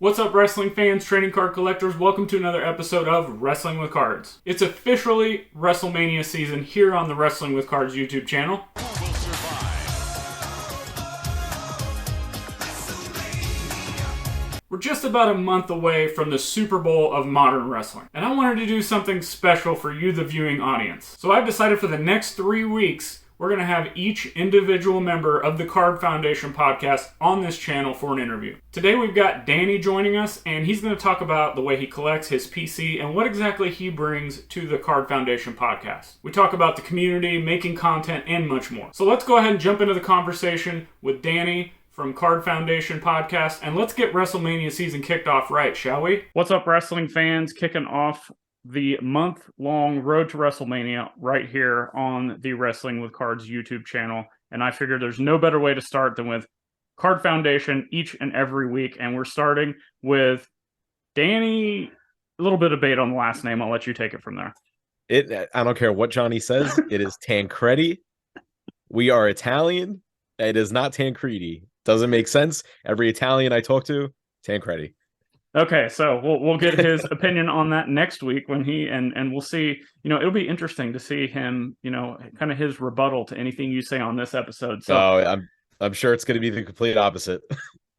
What's up, wrestling fans, trading card collectors? Welcome to another episode of Wrestling with Cards. It's officially WrestleMania season here on the Wrestling with Cards YouTube channel. We're just about a month away from the Super Bowl of modern wrestling, and I wanted to do something special for you, the viewing audience. So I've decided for the next 3 weeks, we're going to have each individual member of the Card Foundation podcast on this channel for an interview. Today we've got Danny joining us, and he's going to talk about the way he collects his PC and what exactly he brings to the Card Foundation podcast. We talk about the community, making content, and much more. So let's go ahead and jump into the conversation with Danny from Card Foundation Podcast, and let's get WrestleMania season kicked off right, shall we? What's up, wrestling fans? Kicking off the month-long road to WrestleMania right here on the Wrestling with Cards YouTube channel, and I figured there's no better way to start than with Card Foundation each and every week, and we're starting with Danny. A little bit of debate on the last name. I'll let you take it from there. I don't care what Johnny says. It is Tancredi. We are Italian. It is not Tancredi. Doesn't make sense. Every Italian I talk to, Tancredi. Okay, so we'll get his opinion on that next week when he and we'll see. You know, it'll be interesting to see him. You know, kind of his rebuttal to anything you say on this episode. So I'm sure it's going to be the complete opposite.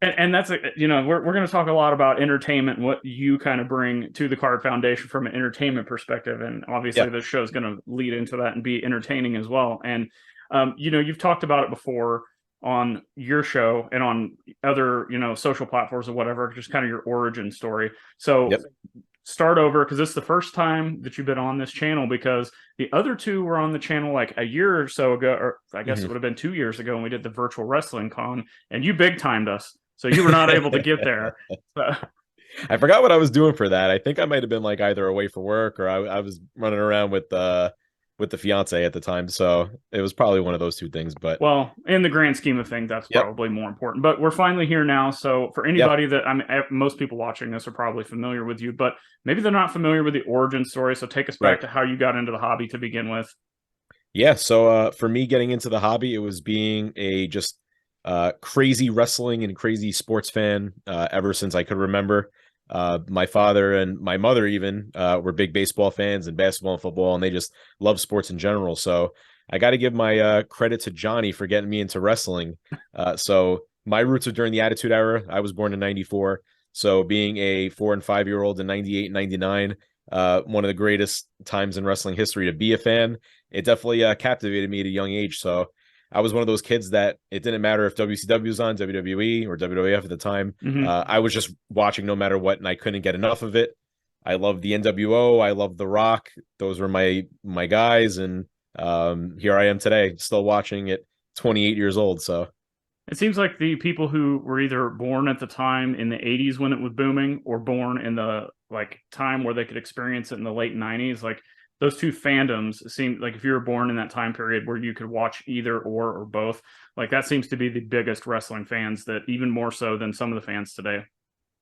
And that's you know, we're going to talk a lot about entertainment and what you kind of bring to the Card Foundation from an entertainment perspective, and obviously this show is going to lead into that and be entertaining as well. And you know, you've talked about it before on your show and on other, you know, social platforms or whatever, just kind of your origin story. So start over, because this is the first time that you've been on this channel, because the other two were on the channel like a year or so ago, or I guess it would have been 2 years ago when we did the virtual wrestling con, and you big timed us. So you were not able to get there. So. I forgot what I was doing for that. I think I might have been like either away for work or I was running around with the fiance at the time, so it was probably one of those two things. But well, in the grand scheme of things, that's probably more important. But we're finally here now, so for anybody that most people watching this are probably familiar with you, but maybe they're not familiar with the origin story. So take us back to how you got into the hobby to begin with. Yeah, so for me getting into the hobby, it was being a just crazy wrestling and crazy sports fan ever since I could remember. My father and my mother even were big baseball fans and basketball and football, and they just love sports in general. So I got to give my credit to Johnny for getting me into wrestling. So my roots are during the Attitude Era. I was born in '94. So being a 4 and 5 year old in '98, '99, one of the greatest times in wrestling history to be a fan, it definitely captivated me at a young age. So I was one of those kids that it didn't matter if WCW was on, WWE or WWF at the time. I was just watching no matter what, and I couldn't get enough of it. I loved the NWO. I loved The Rock. Those were my guys, and here I am today, still watching at 28 years old. So it seems like the people who were either born at the time in the 80s when it was booming, or born in the like time where they could experience it in the late 90s, like those two fandoms seem like if you were born in that time period where you could watch either or both, like that seems to be the biggest wrestling fans, that even more so than some of the fans today.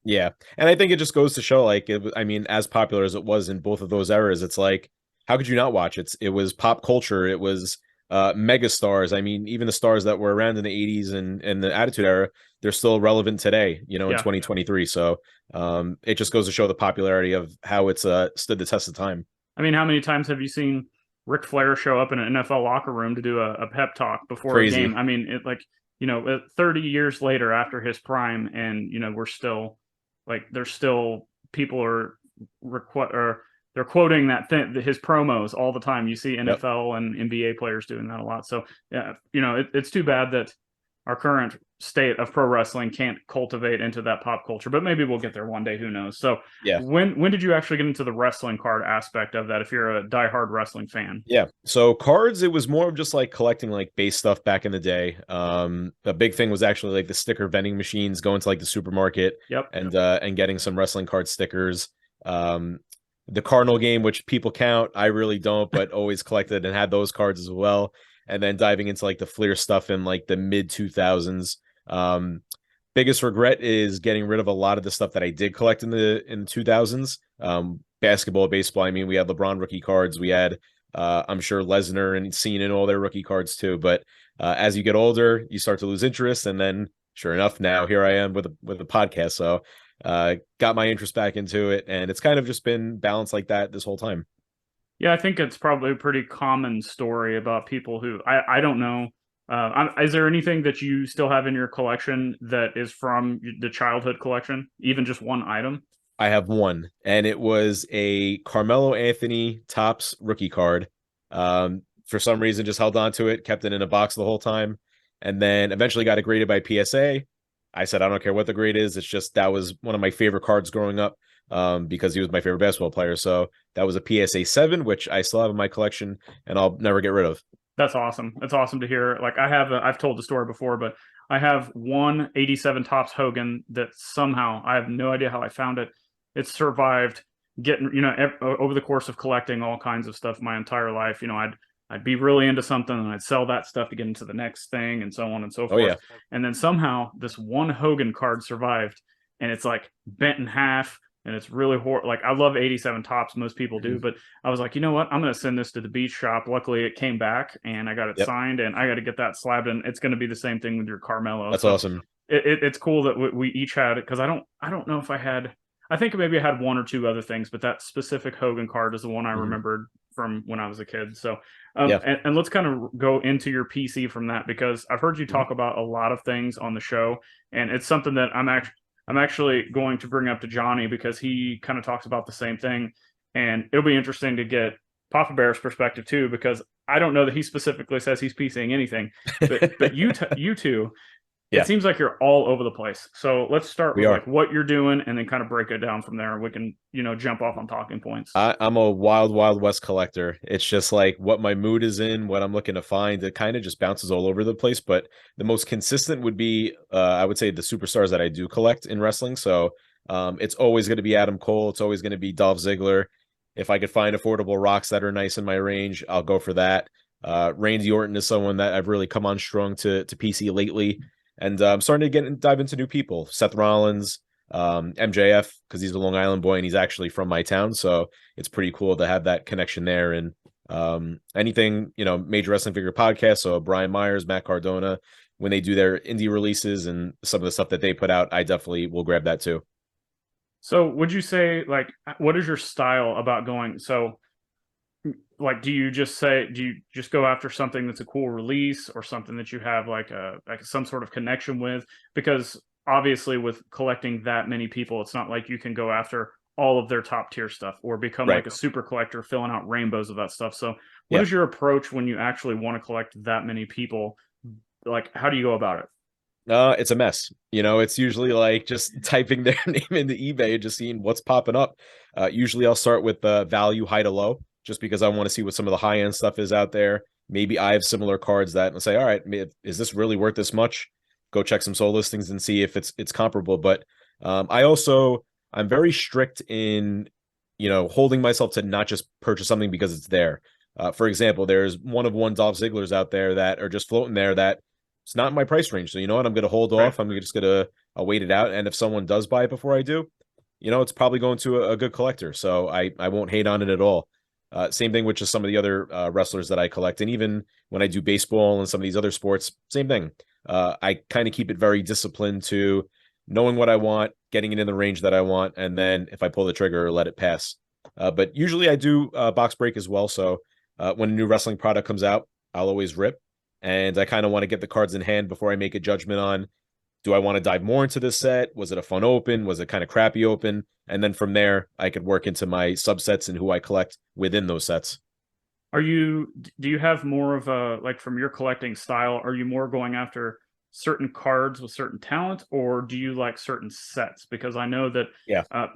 Yeah. And I think it just goes to show, like, I mean, as popular as it was in both of those eras, it's like, how could you not watch it? It was pop culture. It was mega stars. I mean, even the stars that were around in the 80s and the Attitude Era, they're still relevant today, you know, in 2023. So it just goes to show the popularity of how it's stood the test of time. I mean, how many times have you seen Ric Flair show up in an NFL locker room to do a pep talk before a game? I mean, it, like, you know, 30 years later after his prime, and, you know, we're still, like, there's still people they're quoting his promos all the time. You see NFL and NBA players doing that a lot. So, yeah, you know, it's too bad that our current state of pro wrestling can't cultivate into that pop culture, but maybe we'll get there one day. Who knows? So when did you actually get into the wrestling card aspect of that, if you're a diehard wrestling fan? Yeah. So cards, it was more of just like collecting like base stuff back in the day. A big thing was actually like the sticker vending machines, going to like the supermarket and getting some wrestling card stickers. The Cardinal game, which people count, I really don't, but always collected and had those cards as well. And then diving into like the Fleer stuff in like the mid 2000s. Biggest regret is getting rid of a lot of the stuff that I did collect in the 2000s. Basketball, baseball. I mean, we had LeBron rookie cards. We had, I'm sure, Lesnar and Cena and all their rookie cards too. But as you get older, you start to lose interest. And then, sure enough, now here I am with a podcast. So got my interest back into it, and it's kind of just been balanced like that this whole time. Yeah, I think it's probably a pretty common story about people who I don't know. Is there anything that you still have in your collection that is from the childhood collection, even just one item? I have one, and it was a Carmelo Anthony Topps rookie card. For some reason, just held on to it, kept it in a box the whole time, and then eventually got it graded by PSA. I said, I don't care what the grade is. It's just that was one of my favorite cards growing up, because he was my favorite basketball player. So that was a PSA 7, which I still have in my collection, and I'll never get rid of. That's awesome. That's awesome to hear. Like I've told the story before, but I have one 87 Topps Hogan that somehow I have no idea how I found it. It survived getting, over the course of collecting all kinds of stuff my entire life. I'd be really into something and I'd sell that stuff to get into the next thing and so on and so forth. Yeah. And then somehow this one Hogan card survived, and it's like bent in half, and it's really like I love 87 Topps, most people do, but I was like, you know what, I'm going to send this to the beach shop. Luckily it came back and I got it signed, and I got to get that slabbed, and it's going to be the same thing with your Carmelo. That's awesome. It's cool that we each had it, because I don't know if I think maybe I had one or two other things, but that specific Hogan card is the one I remembered from when I was a kid. So and let's kind of go into your PC from that, because I've heard you talk about a lot of things on the show, and it's something that I'm actually going to bring up to Johnny, because he kind of talks about the same thing, and it'll be interesting to get Papa Bear's perspective too, because I don't know that he specifically says he's PCing anything, but you two, it seems like you're all over the place. So let's start with like what you're doing, and then kind of break it down from there. We can, jump off on talking points. I'm a wild, wild west collector. It's just like what my mood is in, what I'm looking to find. It kind of just bounces all over the place. But the most consistent would be, I would say, the superstars that I do collect in wrestling. So it's always going to be Adam Cole. It's always going to be Dolph Ziggler. If I could find affordable rocks that are nice in my range, I'll go for that. Randy Orton is someone that I've really come on strong to PC lately. And I'm starting to dive into new people. Seth Rollins, MJF, because he's a Long Island boy and he's actually from my town. So it's pretty cool to have that connection there. And anything, Major Wrestling Figure podcast. So Brian Myers, Matt Cardona, when they do their indie releases and some of the stuff that they put out, I definitely will grab that too. So would you say, like, what is your style about going? So like, do you just go after something that's a cool release, or something that you have like some sort of connection with? Because obviously with collecting that many people, it's not like you can go after all of their top tier stuff or become like a super collector filling out rainbows of that stuff. So what is your approach when you actually want to collect that many people? Like, how do you go about it? It's a mess. It's usually like just typing their name into eBay and just seeing what's popping up. Usually I'll start with value high to low, just because I want to see what some of the high end stuff is out there. Maybe I have similar cards that and say, all right, is this really worth this much? Go check some sold listings and see if it's comparable. But I'm very strict in, holding myself to not just purchase something because it's there. For example, there's one of one Dolph Zigglers out there that are just floating there that it's not in my price range. So you know what? I'm going to hold off. I'm just going to wait it out. And if someone does buy it before I do, it's probably going to a good collector. So I won't hate on it at all. Same thing with just some of the other wrestlers that I collect. And even when I do baseball and some of these other sports, same thing. I kind of keep it very disciplined to knowing what I want, getting it in the range that I want, and then if I pull the trigger, let it pass. But usually I do box break as well. So when a new wrestling product comes out, I'll always rip. And I kind of want to get the cards in hand before I make a judgment on, do I want to dive more into this set? Was it a fun open? Was it kind of crappy open? And then from there, I could work into my subsets and who I collect within those sets. Do you have more of a, like, from your collecting style, are you more going after certain cards with certain talent, or do you like certain sets? Because I know that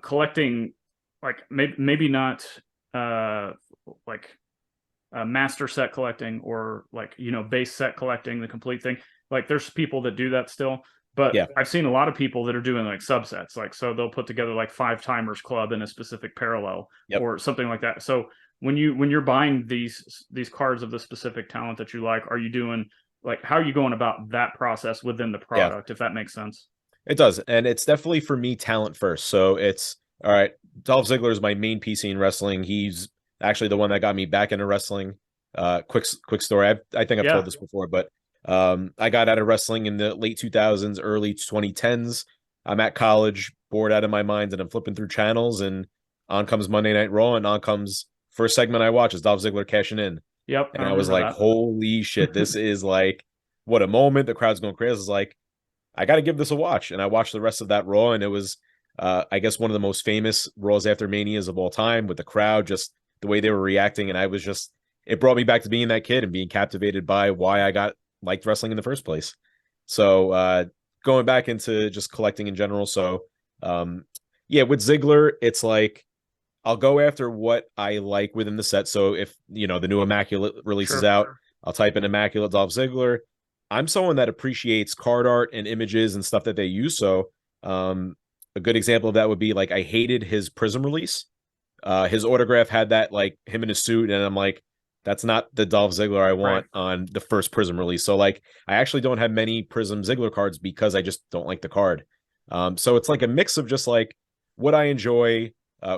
collecting, like, maybe not like master set collecting, or like, base set collecting, the complete thing. Like, there's people that do that still, but I've seen a lot of people that are doing like subsets. Like, so they'll put together like 5-timers club in a specific parallel or something like that. So when you're buying these cards of the specific talent that you like, are you doing, like, how are you going about that process within the product, if that makes sense? It does. And it's definitely for me talent first. So it's all right. Dolph Ziggler is my main PC in wrestling. He's actually the one that got me back into wrestling. Quick story. I think I've told this before, but I got out of wrestling in the late 2000s, early 2010s. I'm at college, bored out of my mind, and I'm flipping through channels, and on comes Monday Night Raw, and on comes first segment I watch is Dolph Ziggler cashing in. Yep, I And I was remember like, that. holy shit, this is like what a moment. The crowd's going crazy. I was like, I got to give this a watch. And I watched the rest of that Raw, and it was, I guess, one of the most famous Raws after Manias of all time with the crowd, just the way they were reacting. And I was just, it brought me back to being that kid and being captivated by why I got liked wrestling in the first place. So going back into just collecting in general. So yeah, with Ziggler, it's like, I'll go after what I like within the set. So if, the new Immaculate releases Sure. out, I'll type in Immaculate Dolph Ziggler. I'm someone that appreciates card art and images and stuff that they use. So a good example of that would be like I hated his Prism release. His autograph had that like him in a suit, and I'm like, that's not the Dolph Ziggler I Right. want on the first Prism release. So like I actually don't have many Prism Ziggler cards because I just don't like the card. So it's like a mix of just like what I enjoy,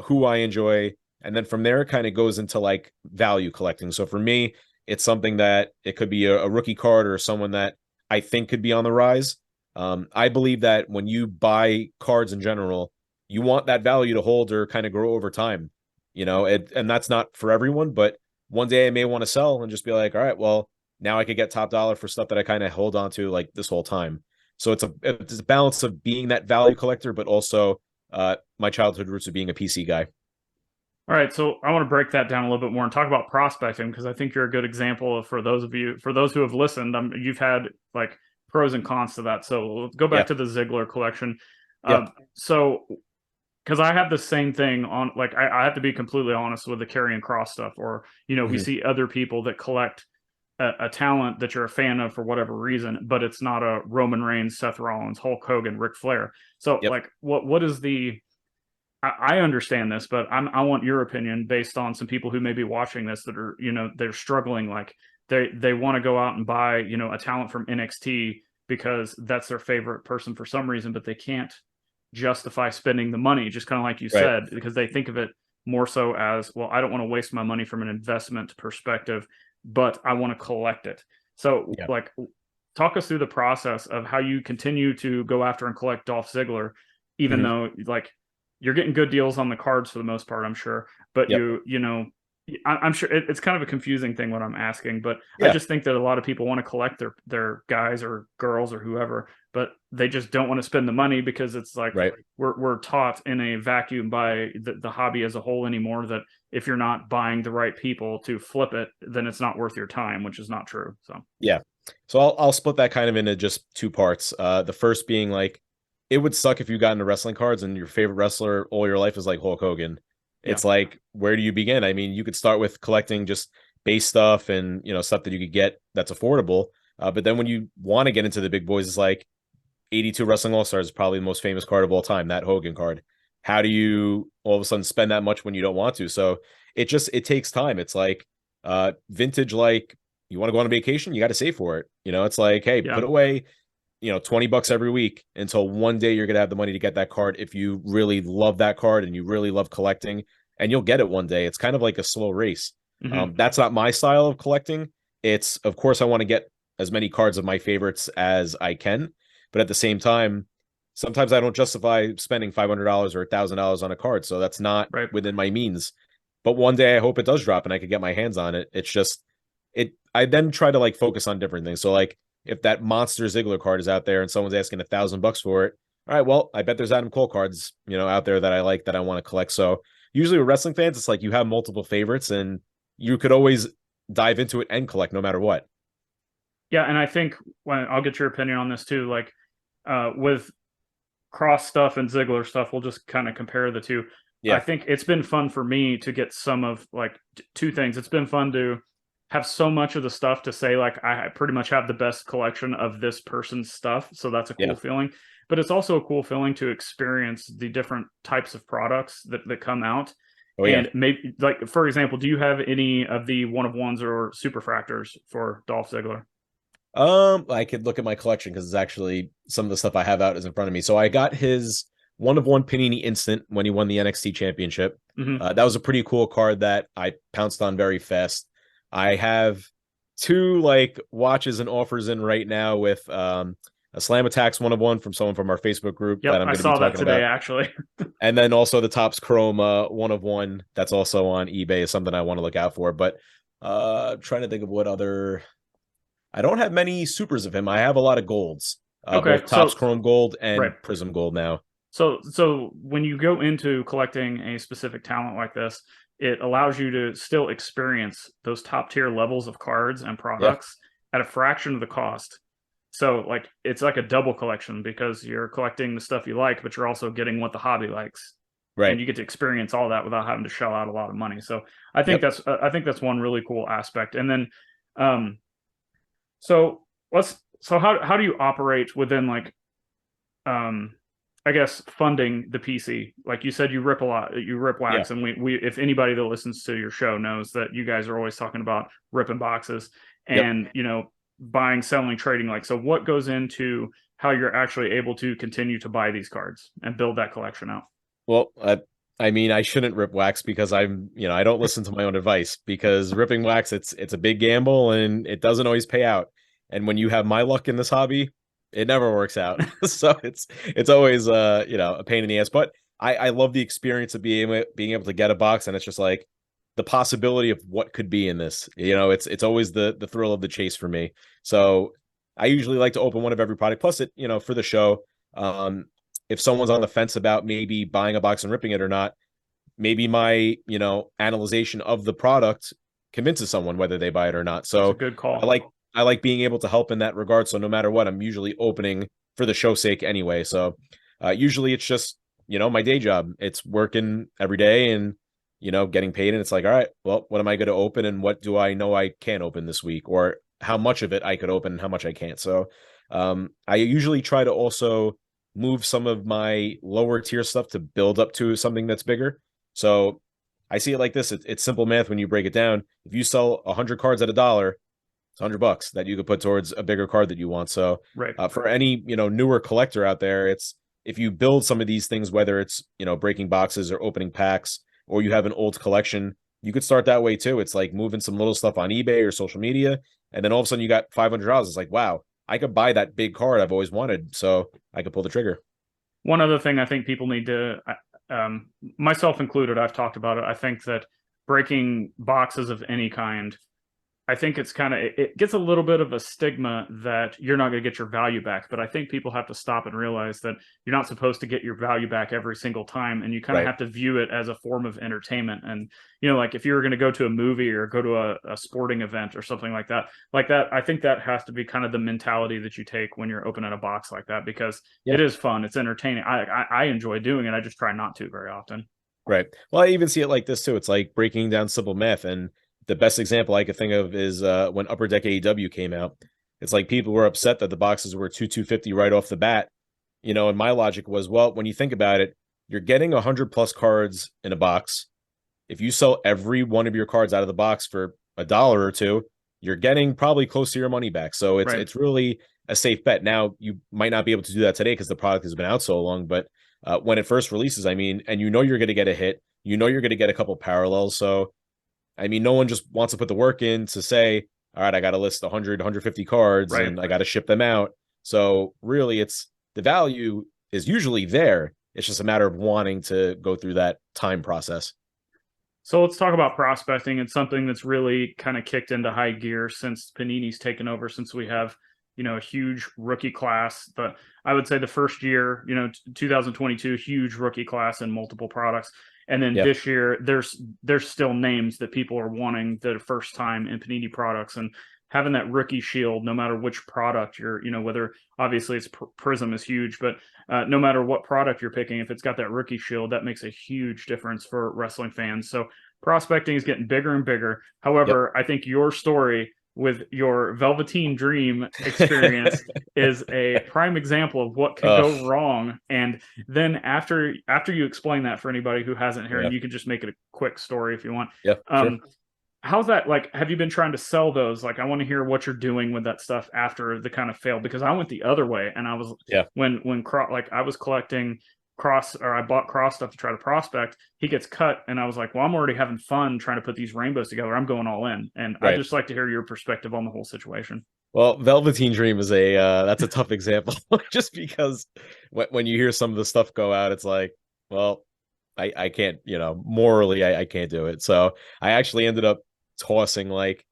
who I enjoy, and then from there it kind of goes into like value collecting. So for me, it's something that it could be a rookie card or someone that I think could be on the rise. I believe that when you buy cards in general, you want that value to hold or kind of grow over time, and that's not for everyone, but one day I may want to sell and just be like, all right, well, now I could get top dollar for stuff that I kind of hold on to like this whole time. So it's a balance of being that value collector, but also my childhood roots of being a PC guy. All right, so I want to break that down a little bit more and talk about prospecting because I think you're a good example of, for those who have listened, you've had like pros and cons to that. So let's go back Yeah. to the Ziggler collection. Yep. So because I have the same thing on, like, I have to be completely honest with the Karrion Kross stuff, or we Mhm. see other people that collect a talent that you're a fan of for whatever reason, but it's not a Roman Reigns, Seth Rollins, Hulk Hogan, Ric Flair. So Yep. like, what is the I understand this, but I want your opinion based on some people who may be watching this that are, they're struggling. Like they want to go out and buy, a talent from NXT because that's their favorite person for some reason, but they can't justify spending the money, just kind of like you Right. said, because they think of it more so as, well, I don't want to waste my money from an investment perspective, but I want to collect it. So Yeah. like, talk us through the process of how you continue to go after and collect Dolph Ziggler, even Mhm. though like you're getting good deals on the cards for the most part, I'm sure. But Yep. I'm sure it's kind of a confusing thing what I'm asking, but I Yeah. just think that a lot of people want to collect their guys or girls or whoever, but they just don't want to spend the money because it's like Right. we're taught in a vacuum by the hobby as a whole anymore that if you're not buying the right people to flip it, then it's not worth your time, which is not true. So Yeah. So I'll split that kind of into just two parts. The first being like, it would suck if you got into wrestling cards and your favorite wrestler all your life is like Hulk Hogan. yeah, It's like, where do you begin? I mean, you could start with collecting just base stuff and stuff that you could get that's affordable. But then when you want to get into the big boys, it's like 82 Wrestling All Stars is probably the most famous card of all time, that Hogan card. How do you all of a sudden spend that much when you don't want to? So it takes time. It's like vintage, like you want to go on a vacation, you got to save for it. It's like, hey, yeah, put away, $20 every week until one day you're gonna have the money to get that card if you really love that card and you really love collecting, and you'll get it one day. It's kind of like a slow race. mm-hmm. That's not my style of collecting. It's, of course, I want to get as many cards of my favorites as I can, but at the same time, sometimes I don't justify spending $500 or $1,000 on a card, so that's not Right. within my means. But one day I hope it does drop and I could get my hands on it. It's just I then try to like focus on different things. So like if that monster Ziggler card is out there and someone's asking $1,000 for it, all right, well, I bet there's Adam Cole cards, out there that I like that I want to collect. So usually with wrestling fans, it's like you have multiple favorites and you could always dive into it and collect no matter what. Yeah, and I think when I'll get your opinion on this too, like with Cross stuff and Ziggler stuff, we'll just kind of compare the two. I Yeah. think it's been fun for me to get some of like two things. It's been fun to have so much of the stuff to say like I pretty much have the best collection of this person's stuff, so that's a Yeah. cool feeling. But it's also a cool feeling to experience the different types of products that come out. Oh yeah. And maybe, like, for example, do you have any of the one of ones or superfractors for Dolph Ziggler? I could look at my collection because it's actually some of the stuff I have out is in front of me. So I got his one of one Panini Instant when he won the NXT Championship. Mm-hmm. That was a pretty cool card that I pounced on very fast. I have two like watches and offers in right now with a Slam Attacks 1 of 1 from someone from our Facebook group Yep, that I'm I going to be saw that talking today, about. actually. And then also the Topps Chrome 1 of 1 that's also on eBay is something I want to look out for. But trying to think of what other. I don't have many supers of him. I have a lot of golds, Okay, both Topps so Chrome Gold right. and Prism Gold now. So when you go into collecting a specific talent like this, it allows you to still experience those top tier levels of cards and Yeah, products at a fraction of the cost. So like it's like a double collection because you're collecting the stuff you like, but you're also getting what the hobby likes. And right. you get to experience all that without having to shell out a lot of money. So Yep. I think that's one really cool aspect. And then um so how do you operate within like um I guess funding the PC? Like you said, you rip a lot, you rip Yeah. wax, and we if anybody that listens to your show knows that you guys are always talking about ripping boxes Yep. and buying, selling, trading. Like, so what goes into how you're actually able to continue to buy these cards and build that collection out? Well, I mean, I shouldn't rip wax because I don't listen to my own advice because ripping wax, it's a big gamble and it doesn't always pay out. And when you have my luck in this hobby, it never works out. So it's always a pain in the ass. But I love the experience of being able to get a box and it's just like the possibility of what could be in this. It's always the thrill of the chase for me. So I usually like to open one of every product. Plus it, for the show. If someone's on the fence about maybe buying a box and ripping it or not, maybe my, analyzation of the product convinces someone whether they buy it or not. That's a So good I call. like I like being able to help in that regard. So no matter what, I'm usually opening for the show's sake anyway. So usually it's just, my day job. It's working every day and, getting paid. And it's like, all right, well, what am I going to open and what do I know I can't open this week or how much of it I could open and how much I can't. So I usually try to also move some of my lower tier stuff to build up to something that's bigger. So I see it like this. It's simple math when you break it down. If you sell 100 cards at $1, it's $100 that you could put towards a bigger card that you want. So Right. for any, newer collector out there, it's if you build some of these things, whether it's, breaking boxes or opening packs, or you have an old collection, you could start that way too. It's like moving some little stuff on eBay or social media. And then all of a sudden you got $500. It's like, wow, I could buy that big card I've always wanted. So I could pull the trigger. One other thing I think people need to, myself included, I've talked about it. I think that breaking boxes of any kind, I think it's kind of, it gets a little bit of a stigma that you're not going to get your value back. But I think people have to stop and realize that you're not supposed to get your value back every single time. And you kind of Right. have to view it as a form of entertainment. And, like if you were going to go to a movie or go to a sporting event or something like that, I think that has to be kind of the mentality that you take when you're opening a box like that, because Yeah. it is fun. It's entertaining. I enjoy doing it. I just try not to very often. Right. Well, I even see it like this too. It's like breaking down simple math. And the best example I could think of is when Upper Deck AEW came out. It's like people were upset that the boxes were 250 right off the bat. And my logic was, well, when you think about it, you're getting 100 plus cards in a box. If you sell every one of your cards out of the box for $1 or $2, you're getting probably close to your money back. So it's Right. it's really a safe bet. Now you might not be able to do that today because the product has been out so long, but when it first releases, I mean, and you're going to get a hit, you're going to get a couple parallels. So I mean, no one just wants to put the work in to say, all right, I got to list 100, 150 cards Right. and I got to ship them out. So really, it's the value is usually there. It's just a matter of wanting to go through that time process. So let's talk about prospecting. It's something that's really kind of kicked into high gear since Panini's taken over, since we have, a huge rookie class. But I would say the first year, 2022, huge rookie class in multiple products. And then Yeah. this year, there's still names that people are wanting the first time in Panini products, and having that rookie shield, no matter which product you're, whether obviously it's Prism is huge, but no matter what product you're picking, if it's got that rookie shield, that makes a huge difference for wrestling fans. So prospecting is getting bigger and bigger. However, Yep. I think your story with your Velveteen Dream experience is a prime example of what could go wrong. And then after you explain that for anybody who hasn't heard, Yeah. you can just make it a quick story if you want. Yeah. Sure. How's that, like, have you been trying to sell those? Like, I want to hear what you're doing with that stuff after the kind of fail, because I went the other way and I was, Yeah. when I was collecting cross, or I bought cross stuff to try to prospect, he gets cut. And I was like, well, I'm already having fun trying to put these rainbows together. I'm going all in. And I Right. just like to hear your perspective on the whole situation. Well, Velveteen Dream is that's a tough example, just because when you hear some of the stuff go out, it's like, well, I can't, morally I can't do it. So I actually ended up tossing like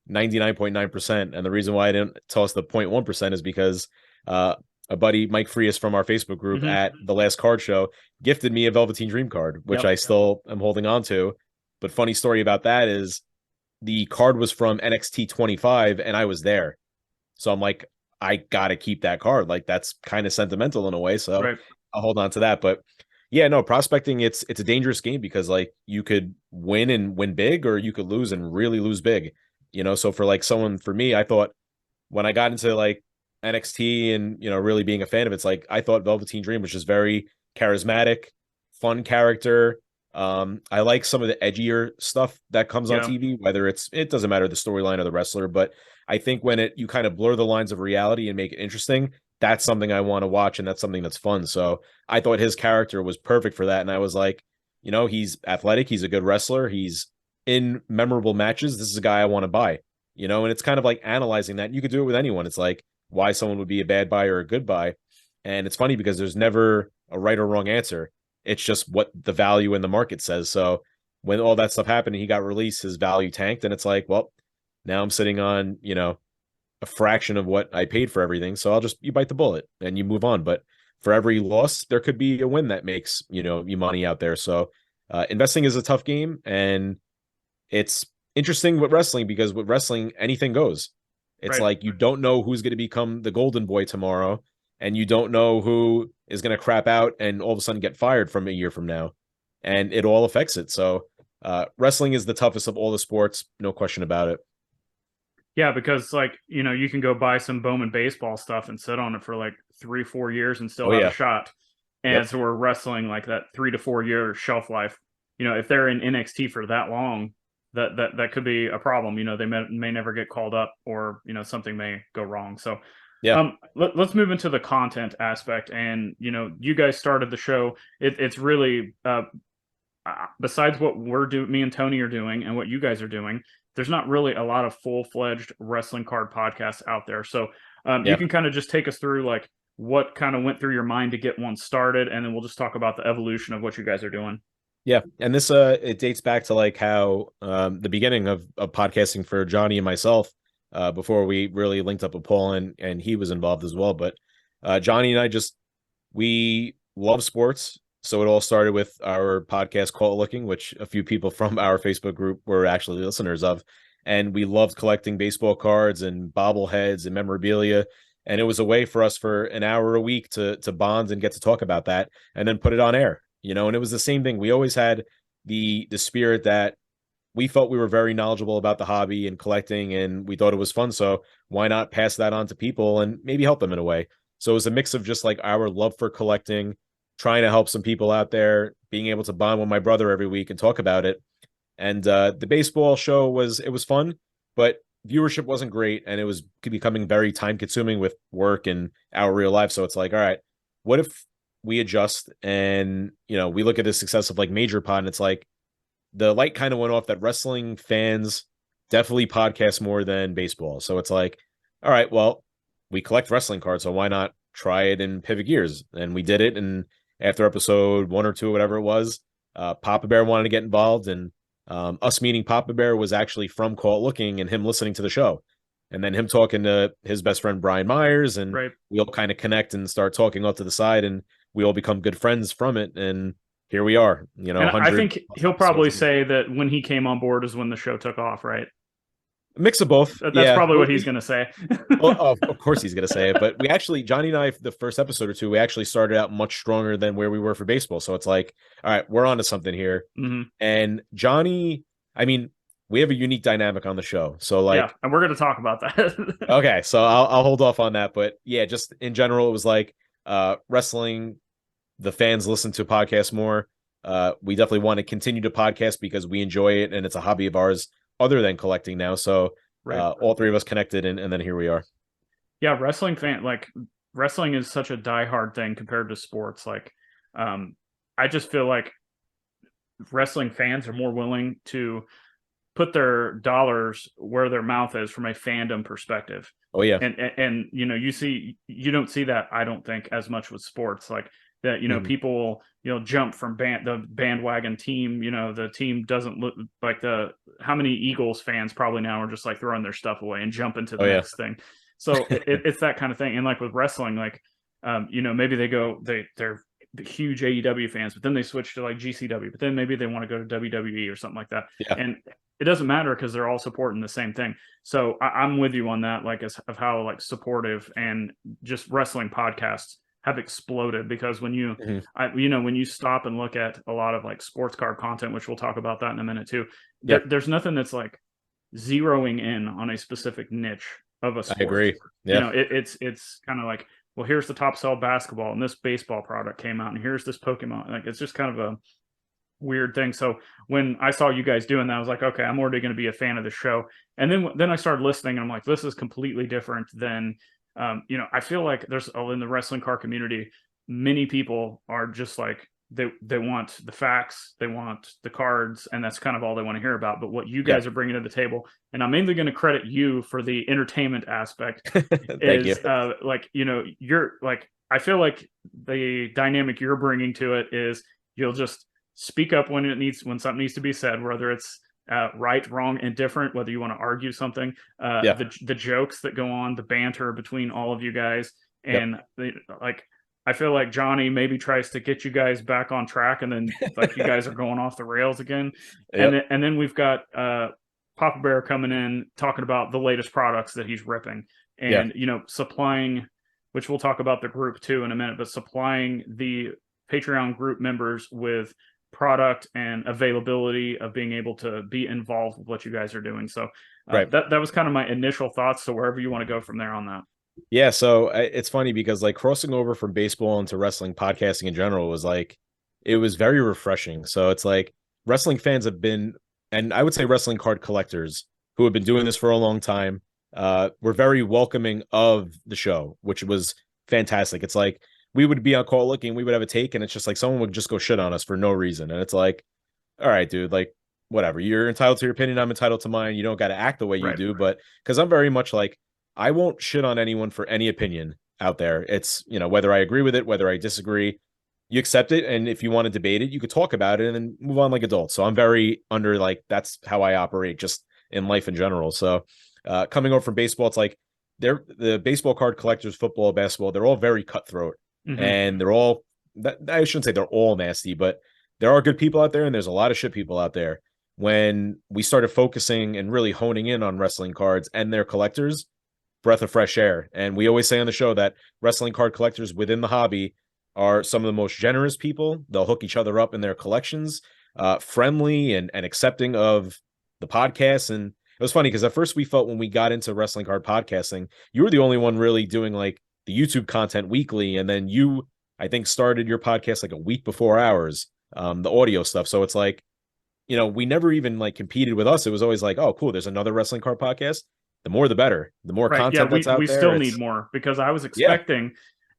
99.9%, and the reason why I didn't toss the 0.1% is because uh a buddy, Mike Frias from our Facebook group Hmm. at the last card show, gifted me a Velveteen Dream card, which Yep. I still am holding on to. But funny story about that is the card was from NXT 25 and I was there. So I'm like, I gotta keep that card. Like that's kind of sentimental in a way. So Right. I'll hold on to that. But yeah, no, prospecting, it's a dangerous game because like you could win and win big, or you could lose and really lose big. So for like someone, for me, I thought when I got into like NXT and really being a fan of it, it's like I thought Velveteen Dream was just very charismatic, fun character. I like some of the edgier stuff that comes on Yeah. TV, whether it doesn't matter the storyline or the wrestler, but I think when you kind of blur the lines of reality and make it interesting, that's something I want to watch, and that's something that's fun. So I thought his character was perfect for that, and I was like, he's athletic, he's a good wrestler, he's in memorable matches. This is a guy I want to buy. And it's kind of like analyzing that. You could do it with anyone. It's like why someone would be a bad buy or a good buy. And it's funny because there's never a right or wrong answer. It's just what the value in the market says. So when all that stuff happened and he got released, his value tanked. And it's like, well, now I'm sitting on, a fraction of what I paid for everything. So you bite the bullet and you move on. But for every loss, there could be a win that makes, you money out there. So investing is a tough game, and it's interesting with wrestling because with wrestling, anything goes. It's Right. like you don't know who's going to become the golden boy tomorrow, and you don't know who is going to crap out and all of a sudden get fired from a year from now. And it all affects it. So wrestling is the toughest of all the sports, no question about it. Yeah, because like, you can go buy some Bowman baseball stuff and sit on it for like 3-4 years and still Oh have a yeah. shot. And Yep. so we're wrestling like that 3 to 4 year shelf life. If they're in NXT for that long, that could be a problem. They may never get called up, or something may go wrong. So Yeah. let's move into the content aspect. And you guys started the show. It's really besides what me and Tony are doing and what you guys are doing, there's not really a lot of full-fledged wrestling card podcasts out there. So you Yeah. can kind of just take us through like what kind of went through your mind to get one started, and then we'll just talk about the evolution of what you guys are doing. Yeah. And this it dates back to like how the beginning of podcasting for Johnny and myself, before we really linked up with Paul, and he was involved as well. But Johnny and I we love sports. So it all started with our podcast Cult Looking, which a few people from our Facebook group were actually listeners of. And we loved collecting baseball cards and bobbleheads and memorabilia. And it was a way for us for an hour a week to bond and get to talk about that and then put it on air. And it was the same thing. We always had the spirit that we felt we were very knowledgeable about the hobby and collecting, and we thought it was fun. So why not pass that on to people and maybe help them in a way? So it was a mix of just like our love for collecting, trying to help some people out there, being able to bond with my brother every week and talk about it. And the baseball show was fun, but viewership wasn't great, and it was becoming very time consuming with work and our real life. So it's like, all right, what if we adjust and we look at the success of like Major Pod, and it's like the light kind of went off that wrestling fans definitely podcast more than baseball. So it's like, all right, well, we collect wrestling cards, so why not try it in Pivot Gears? And we did it. And after episode 1 or 2, whatever it was, Papa Bear wanted to get involved, and us meeting Papa Bear was actually from Call Looking and him listening to the show. And then him talking to his best friend Brian Myers, and Right. we all kind of connect and start talking off to the side, and we all become good friends from it. And here we are, And I 100 think he'll probably episodes. say that when he came on board is when the show took off, right? A mix of both. That's Yeah. probably what he's going to say. Well, of course he's going to say it, but we actually, Johnny and I, the first episode or two, we actually started out much stronger than where we were for baseball. So it's like, all right, we're on to something here. Mm-hmm. And Johnny, I mean, we have a unique dynamic on the show. So like, Yeah, and we're going to talk about that. okay, so I'll hold off on that. But yeah, just in general, it was like wrestling, the fans listen to podcasts more. We definitely want to continue to podcast because we enjoy it, and it's a hobby of ours other than collecting now. So Right. all three of us connected, and then here we are. Yeah, wrestling is such a diehard thing compared to sports. Like, I just feel like wrestling fans are more willing to put their dollars where their mouth is from a fandom perspective. Oh yeah. And you know, you don't see that, I don't think, as much with sports, like that, you know, people, you know, jump from the bandwagon team, you know, the team doesn't look like how many Eagles fans probably now are just like throwing their stuff away and jump into the next thing. So it's that kind of thing. And like with wrestling, like, you know, maybe they're the huge AEW fans, but then they switch to like GCW, but then maybe they want to go to WWE or something like that. Yeah. And it doesn't matter because they're all supporting the same thing. So I'm with you on that, like, of how like supportive and just wrestling podcasts have exploded, because when you, you know, when you stop and look at a lot of like sports card content, which we'll talk about that in a minute too, there's nothing that's like zeroing in on a specific niche of a sport. I agree. Yeah. You know, it's kind of like, well, here's the top sell basketball and this baseball product came out and here's this Pokemon. Like, it's just kind of a weird thing. So when I saw you guys doing that, I was like, okay, I'm already going to be a fan of the show. And then I started listening and I'm like, this is completely different than, you know, I feel like there's in the wrestling car community, many people are just like, they want the facts, they want the cards, and that's kind of all they want to hear about. But what you guys are bringing to the table, and I'm mainly going to credit you for the entertainment aspect, is like, you know, you're like, I feel like the dynamic you're bringing to it is you'll just speak up when something needs to be said, whether it's right, wrong, and different, whether you want to argue something, the jokes that go on, the banter between all of you guys, and like, I feel like Johnny maybe tries to get you guys back on track, and then like you guys are going off the rails again. And then we've got Papa Bear coming in talking about the latest products that he's ripping, and you know, supplying, which we'll talk about the group too in a minute, but supplying the Patreon group members with product and availability of being able to be involved with what you guys are doing. So that was kind of my initial thoughts. So wherever you want to go from there on that. Yeah, so it's funny because like crossing over from baseball into wrestling podcasting in general was like, it was very refreshing. So it's like wrestling fans have been, and I would say wrestling card collectors who have been doing this for a long time, were very welcoming of the show, which was fantastic. It's like we would be on call looking, we would have a take, and it's just like someone would just go shit on us for no reason. And it's like, all right, dude, like whatever. You're entitled to your opinion. I'm entitled to mine. You don't got to act the way you do. But because I'm very much like, I won't shit on anyone for any opinion out there. It's, you know, whether I agree with it, whether I disagree, you accept it. And if you want to debate it, you could talk about it and then move on like adults. So I'm very under, like, that's how I operate just in life in general. So coming over from baseball, it's like the baseball card collectors, football, basketball, they're all very cutthroat. And they're all, I shouldn't say they're all nasty, but there are good people out there and there's a lot of shit people out there. When we started focusing and really honing in on wrestling cards and their collectors, breath of fresh air. And we always say on the show that wrestling card collectors within the hobby are some of the most generous people. They'll hook each other up in their collections, friendly and accepting of the podcast. And it was funny because at first we felt when we got into wrestling card podcasting, you were the only one really doing like the YouTube content weekly. And then you, I think, started your podcast like a week before ours, the audio stuff. So it's like, you know, we never even like competed with us. It was always like, oh, cool, there's another wrestling card podcast. The more, the better. The more content that's out there. We still need more, because I was expecting,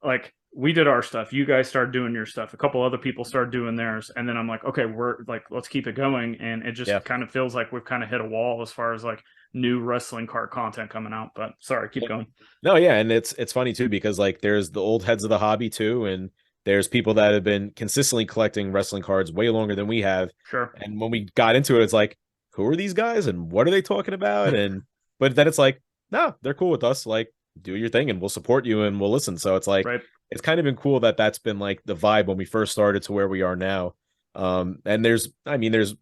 like, we did our stuff. You guys started doing your stuff. A couple other people started doing theirs. And then I'm like, okay, we're like, let's keep it going. And it just kind of feels like we've kind of hit a wall as far as like new wrestling card content coming out. But sorry, keep going. No, yeah. And it's funny too, because like there's the old heads of the hobby too. And there's people that have been consistently collecting wrestling cards way longer than we have. Sure. And when we got into it, it's like, who are these guys and what are they talking about? And but then it's like, no, they're cool with us. Like, do your thing and we'll support you and we'll listen. So it's like, it's kind of been cool that that's been like the vibe when we first started to where we are now. And there's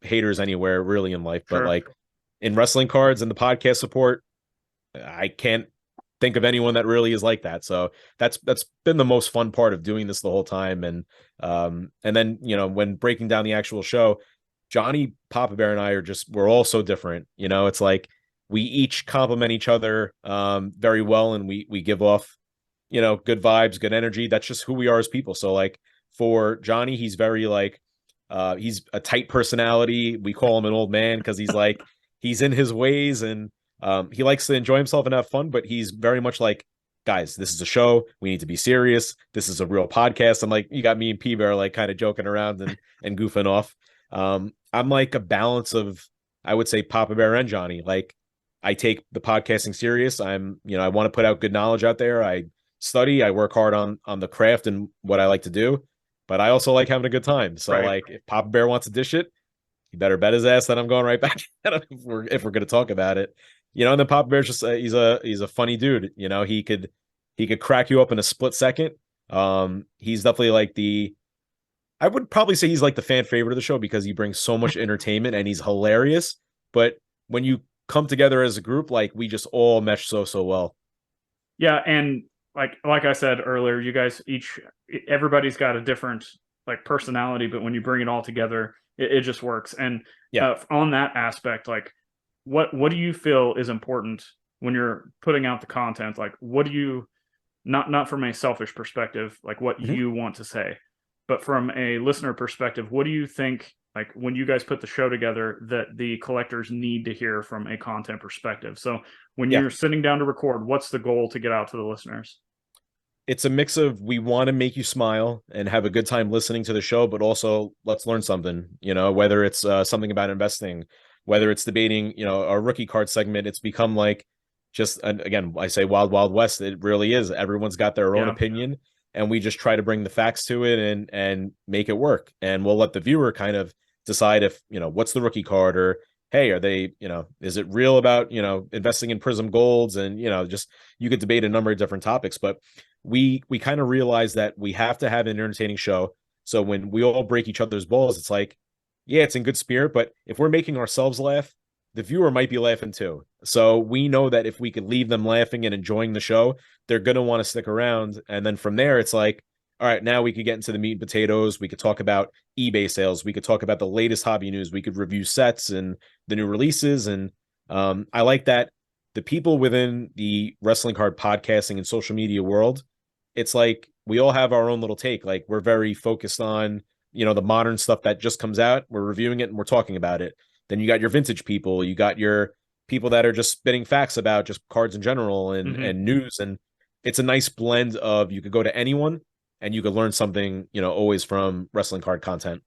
haters anywhere really in life, but like in wrestling cards and the podcast support, I can't think of anyone that really is like that. So that's been the most fun part of doing this the whole time. And then, you know, when breaking down the actual show, Johnny, Papa Bear, and I we're all so different. You know, it's like, we each complement each other very well, and we give off, you know, good vibes, good energy. That's just who we are as people. So like for Johnny, he's very like he's a tight personality. We call him an old man because he's like he's in his ways and he likes to enjoy himself and have fun, but he's very much like, guys, this is a show. We need to be serious. This is a real podcast. And like you got me and P Bear like kind of joking around and goofing off. I'm like a balance of I would say Papa Bear and Johnny. Like, I take the podcasting serious. I want to put out good knowledge out there. I study, I work hard on the craft and what I like to do, but I also like having a good time. So Right. like if Papa Bear wants to dish it, he better bet his ass that I'm going right back at him if we're going to talk about it. And then Papa Bear's just he's a funny dude. He could crack you up in a split second. He's definitely like I would probably say he's like the fan favorite of the show because he brings so much entertainment and he's hilarious. But when you come together as a group, like we just all mesh so well. Yeah, and like I said earlier, you guys everybody's got a different like personality, but when you bring it all together, it just works. And on that aspect, like what do you feel is important when you're putting out the content? Like what do you not from a selfish perspective, like what you want to say, but from a listener perspective, what do you think, like when you guys put the show together, that the collectors need to hear from a content perspective? So when you're sitting down to record, what's the goal to get out to the listeners? It's a mix of we want to make you smile and have a good time listening to the show, but also let's learn something, whether it's something about investing, whether it's debating, a rookie card segment. It's become like just, again, I say wild, wild west. It really is. Everyone's got their own opinion, and we just try to bring the facts to it and make it work. And we'll let the viewer kind of decide if, what's the rookie card, or, hey, are they, is it real about, investing in Prism Golds? And, just, you could debate a number of different topics, but we kind of realize that we have to have an entertaining show. So when we all break each other's balls, it's like, yeah, it's in good spirit, but if we're making ourselves laugh, the viewer might be laughing too. So we know that if we could leave them laughing and enjoying the show, they're going to want to stick around. And then from there, it's like, all right, now we could get into the meat and potatoes. We could talk about eBay sales. We could talk about the latest hobby news. We could review sets and the new releases. And I like that the people within the wrestling card podcasting and social media world, it's like we all have our own little take. Like we're very focused on, the modern stuff that just comes out. We're reviewing it and we're talking about it. Then you got your vintage people, you got your people that are just spitting facts about just cards in general and news. And it's a nice blend of, you could go to anyone and you could learn something, always from wrestling card content.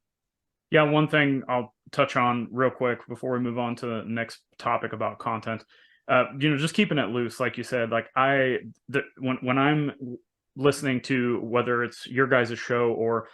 Yeah, one thing I'll touch on real quick before we move on to the next topic about content, just keeping it loose, like you said. Like when I'm listening to whether it's your guys' show or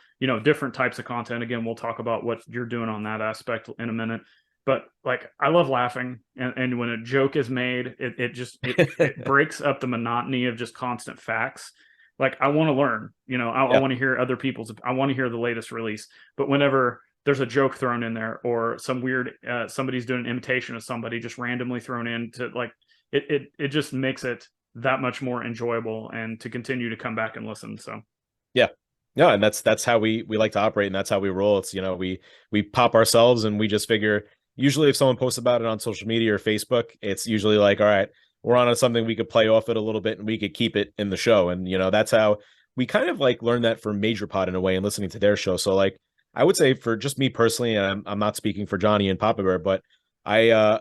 different types of content, again, we'll talk about what you're doing on that aspect in a minute. But like, I love laughing, and when a joke is made, it breaks up the monotony of just constant facts. Like I want to learn, I want to hear other people's, I want to hear the latest release. But whenever there's a joke thrown in there, or some weird somebody's doing an imitation of somebody just randomly thrown in, to like it just makes it that much more enjoyable and to continue to come back and listen. So yeah, and that's how we like to operate, and that's how we roll. It's we pop ourselves, and we just figure, usually if someone posts about it on social media or Facebook, it's usually like, all right, we're on something, we could play off it a little bit and we could keep it in the show. And that's how we kind of like learned that from Major Pod in a way, and listening to their show. So like I would say, for just me personally, and I'm not speaking for Johnny and Papa Bear, but I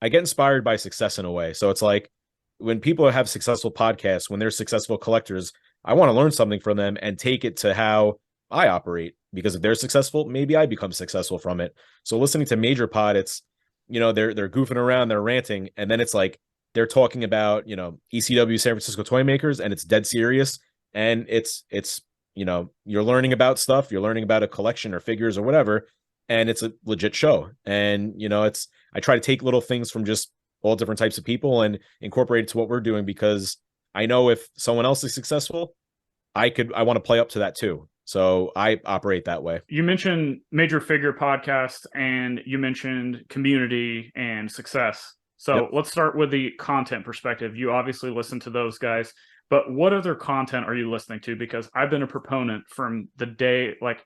get inspired by success in a way. So it's like when people have successful podcasts, when they're successful collectors, I want to learn something from them and take it to how I operate, because if they're successful, maybe I become successful from it. So listening to Major Pod, it's, they're goofing around, they're ranting, and then it's like they're talking about, ECW San Francisco Toy Makers, and it's dead serious. And it's you're learning about stuff, you're learning about a collection or figures or whatever, and it's a legit show. And I try to take little things from just all different types of people and incorporate it to what we're doing, because I know if someone else is successful, I want to play up to that too. So I operate that way. You mentioned Major Figure Podcast, and you mentioned community and success. So let's start with the content perspective. You obviously listen to those guys, but what other content are you listening to? Because I've been a proponent from the day, like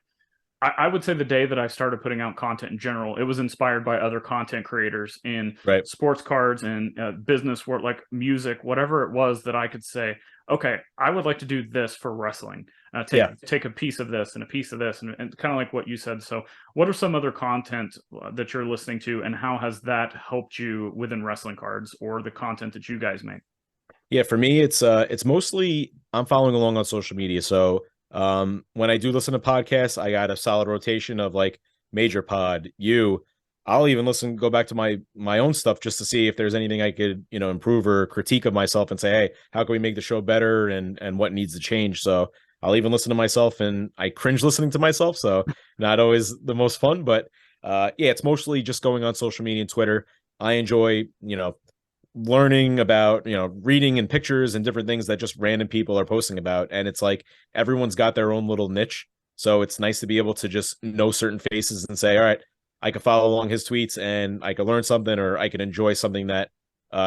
I would say the day that I started putting out content in general, it was inspired by other content creators in sports cards and business work, like music, whatever it was, that I could say, okay, I would like to do this for wrestling. Take a piece of this and a piece of this, and kind of like what you said. So what are some other content that you're listening to, and how has that helped you within wrestling cards or the content that you guys make? Yeah, for me, it's mostly I'm following along on social media. So when I do listen to podcasts, I got a solid rotation of like Major Pod, I'll even go back to my own stuff just to see if there's anything I could, improve or critique of myself and say, hey, how can we make the show better and what needs to change? So I'll even listen to myself, and I cringe listening to myself. So not always the most fun, but yeah, it's mostly just going on social media and Twitter. I enjoy, learning about, reading and pictures and different things that just random people are posting about. And it's like everyone's got their own little niche. So it's nice to be able to just know certain faces and say, all right, I could follow along his tweets and I could learn something, or I could enjoy something that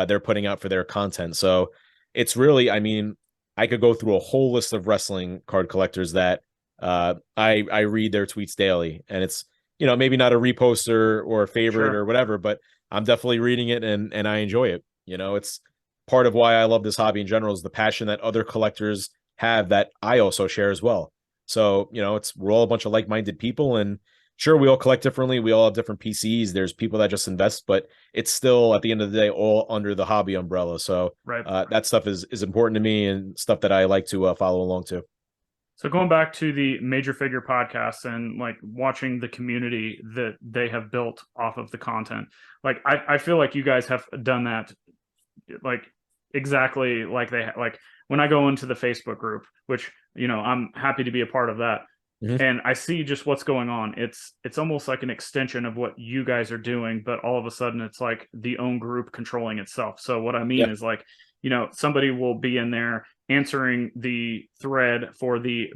they're putting out for their content. So it's really, I mean, I could go through a whole list of wrestling card collectors that I read their tweets daily, and it's, maybe not a reposter or a favorite or whatever, but I'm definitely reading it and I enjoy it. It's part of why I love this hobby in general, is the passion that other collectors have that I also share as well. So, we're all a bunch of like-minded people, and sure, we all collect differently. We all have different PCs. There's people that just invest, but it's still at the end of the day all under the hobby umbrella. So that stuff is important to me and stuff that I like to follow along to. So going back to the Major Figure podcast and like watching the community that they have built off of the content, like I feel like you guys have done that like exactly like like when I go into the Facebook group, which, I'm happy to be a part of that. Mm-hmm. And I see just what's going on. It's almost like an extension of what you guys are doing, but all of a sudden it's like the own group controlling itself. So what I mean is like, somebody will be in there answering the thread for the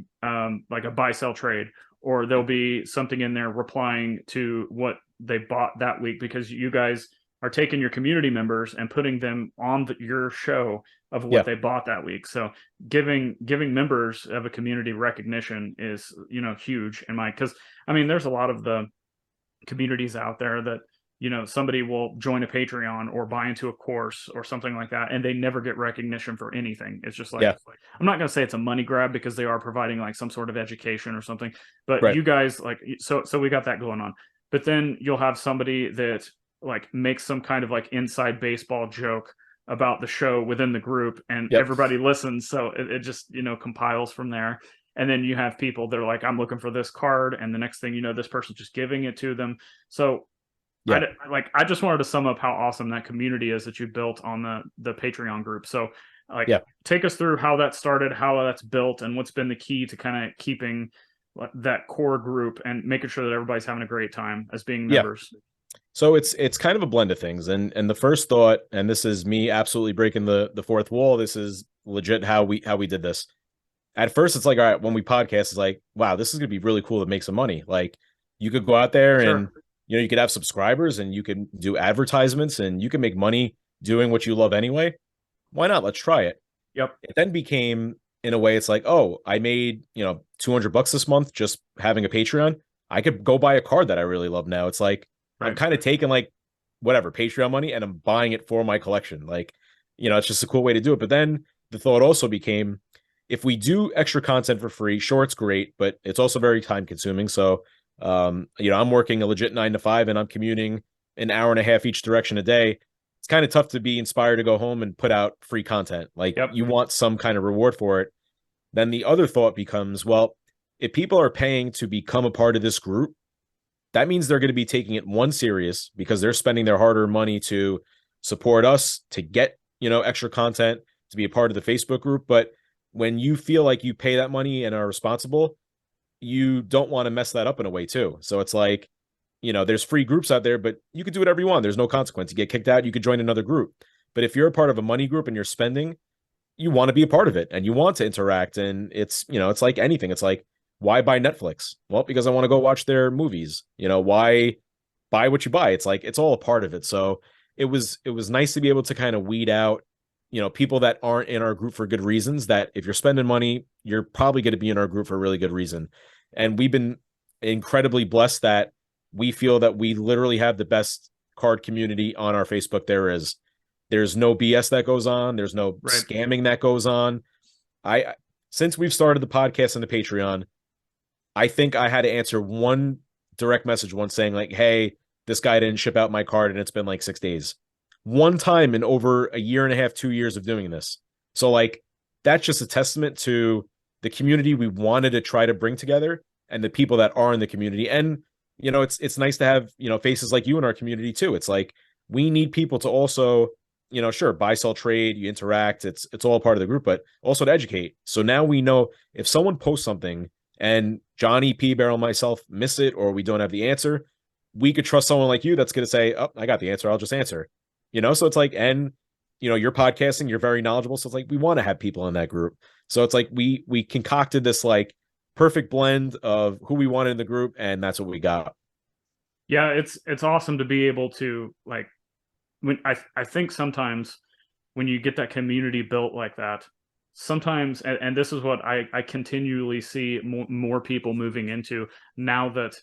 like a buy sell trade, or there'll be something in there replying to what they bought that week, because you guys are taking your community members and putting them on your show of what they bought that week. So giving members of a community recognition is, huge in my, because I mean, there's a lot of the communities out there that, somebody will join a Patreon or buy into a course or something like that, and they never get recognition for anything. It's just like, I'm not going to say it's a money grab, because they are providing like some sort of education or something, but you guys like, so we got that going on. But then you'll have somebody that like makes some kind of like inside baseball joke about the show within the group, and everybody listens. So it just, compiles from there. And then you have people that are like, I'm looking for this card. And the next thing you know, this person's just giving it to them. So I just wanted to sum up how awesome that community is that you built on the Patreon group. So take us through how that started, how that's built, and what's been the key to kind of keeping that core group and making sure that everybody's having a great time as being members. So it's kind of a blend of things. And the first thought, and this is me absolutely breaking the fourth wall, this is legit how we did this. At first, it's like, all right, when we podcast, it's like, wow, this is going to be really cool to make some money. Like, you could go out there and, you could have subscribers, and you can do advertisements, and you can make money doing what you love anyway. Why not? Let's try it. Yep. It then became, in a way, it's like, oh, I made, $200 this month just having a Patreon. I could go buy a card that I really love now. It's like, I'm kind of taking like whatever Patreon money and I'm buying it for my collection. Like, it's just a cool way to do it. But then the thought also became, if we do extra content for free, sure, it's great, but it's also very time consuming. So, I'm working a legit 9 to 5 and I'm commuting an hour and a half each direction a day. It's kind of tough to be inspired to go home and put out free content. Like, you want some kind of reward for it. Then the other thought becomes, well, if people are paying to become a part of this group, that means they're going to be taking it serious, because they're spending their hard-earned money to support us, to get, extra content, to be a part of the Facebook group. But when you feel like you pay that money and are responsible, you don't want to mess that up in a way too. So it's like, there's free groups out there, but you could do whatever you want. There's no consequence. You get kicked out, you could join another group. But if you're a part of a money group and you're spending, you want to be a part of it and you want to interact. And it's, it's like anything. It's like, why buy Netflix? Well, because I want to go watch their movies. Why buy what you buy? It's like, it's all a part of it. So it was nice to be able to kind of weed out, people that aren't in our group for good reasons, that if you're spending money, you're probably going to be in our group for a really good reason. And we've been incredibly blessed that we feel that we literally have the best card community on our Facebook there is. There's no BS that goes on. There's no scamming that goes on. Since we've started the podcast and the Patreon, I think I had to answer one direct message once saying like, hey, this guy didn't ship out my card and it's been like 6 days. One time in over a year and a half, 2 years of doing this. So like, that's just a testament to the community we wanted to try to bring together and the people that are in the community. And it's nice to have, faces like you in our community too. It's like we need people to also, sure, buy, sell, trade, you interact. It's all part of the group, but also to educate. So now we know if someone posts something and Johnny, P Barrel, myself miss it, or we don't have the answer, we could trust someone like you that's going to say, oh, I got the answer. I'll just answer, so it's like, and you're podcasting, you're very knowledgeable. So it's like, we want to have people in that group. So it's like, we concocted this like perfect blend of who we wanted in the group. And that's what we got. Yeah, it's awesome to be able to, like, when I think sometimes when you get that community built like that, sometimes, and this is what I continually see more people moving into now that